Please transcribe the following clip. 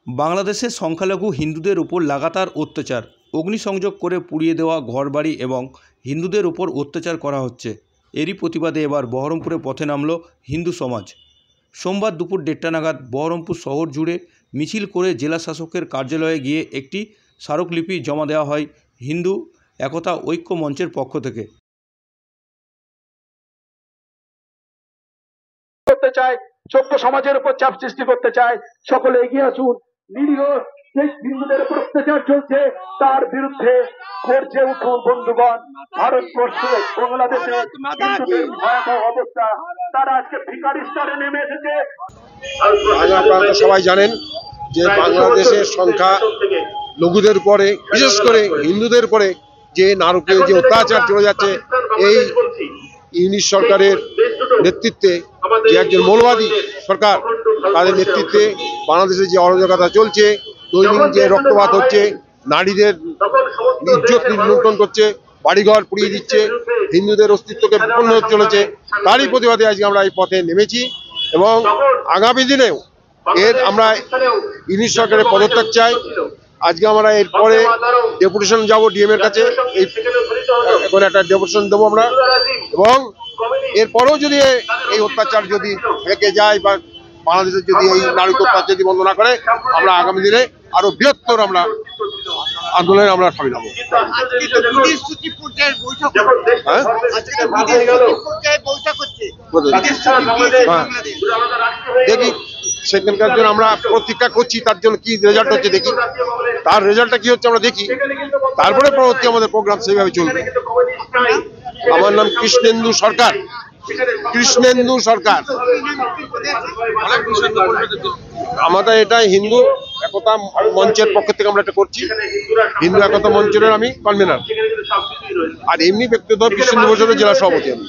বাংলাদেশে সংখ্যালঘু হিন্দুদের উপর লাগাতার অত্যাচার, অগ্নিসংযোগ করে পুড়িয়ে দেওয়া ঘরবাড়ি এবং হিন্দুদের উপর অত্যাচার করা হচ্ছে। এরই প্রতিবাদে এবার বহরমপুরে পথে নামল হিন্দু সমাজ। সোমবার দুপুর 1:30 নাগাদ বহরমপুর শহর জুড়ে মিছিল করে জেলা শাসকের কার্যালয়ে গিয়ে একটি স্মারকলিপি জমা দেওয়া হয় হিন্দু একতা ঐক্য মঞ্চের পক্ষ থেকে। করতে চায়, ছোট্ট সমাজের উপর চাপ সৃষ্টি করতে চায়, সকলে এগিয়ে আসুন। নিরীহ হিন্দুদের উপর অত্যাচার চলছে, তার বিরুদ্ধে গর্জে উঠুন বন্ধুগণ। ভারতবর্ষে, বাংলাদেশে হিন্দুদের ভয়াবহ অবস্থা, তারা আজকে ভিখারি স্তরে নেমে এসেছে। আপনারা সবাই জানেন যে বাংলাদেশের সংখ্যা লঘুদের উপরে, বিশেষ করে হিন্দুদের উপরে যে নারকীয় যে অত্যাচার চলে যাচ্ছে, এই ইউনিট সরকারের নেতৃত্বে যে একজন মৌলবাদী সরকার, তাদের নেতৃত্বে বাংলাদেশে যে অরাজকতা চলছে, দৈনিক যে রক্তপাত হচ্ছে, নারীদের ইজ্জত লুণ্ঠন করছে, বাড়িঘর পুড়িয়ে দিচ্ছে, হিন্দুদের অস্তিত্বকে বিপন্ন হতে চলেছে, তারই প্রতিবাদে আজকে আমরা এই পথে নেমেছি। এবং আগামী দিনেও আমরা ইউনিট সরকারের পদত্যাগ চাই। আজকে আমরা এরপরে ডেপুটেশন যাব ডিএম এর কাছে, এখন একটা ডেপুটেশন দেবো আমরা। এবং এরপরেও যদি এই অত্যাচার যদি রেখে যায় বা বাংলাদেশের যদি এই নারীর অত্যাচার যদি বন্ধ না করে, আমরা আগামী দিনে আরো বৃহত্তর আমরা আন্দোলনে আমরা সামিল হবো। দেখি সেখানকার জন্য আমরা প্রতীক্ষা করছি, তার জন্য কি রেজাল্ট হচ্ছে দেখি, তার রেজাল্টটা কি হচ্ছে আমরা দেখি, তারপরে পরবর্তী আমাদের প্রোগ্রাম সেইভাবে চলবে। আমার নাম কৃষ্ণেন্দু সরকার। কৃষ্ণেন্দু সরকার। আমাদের এটা হিন্দু একতা মঞ্চের পক্ষ থেকে আমরা এটা করছি। হিন্দু একতা মঞ্চের আমি কনভেনার, আর এমনি ব্যক্তিগত কৃষ্ণেন্দু বসুর জেলা সভাপতি আমি।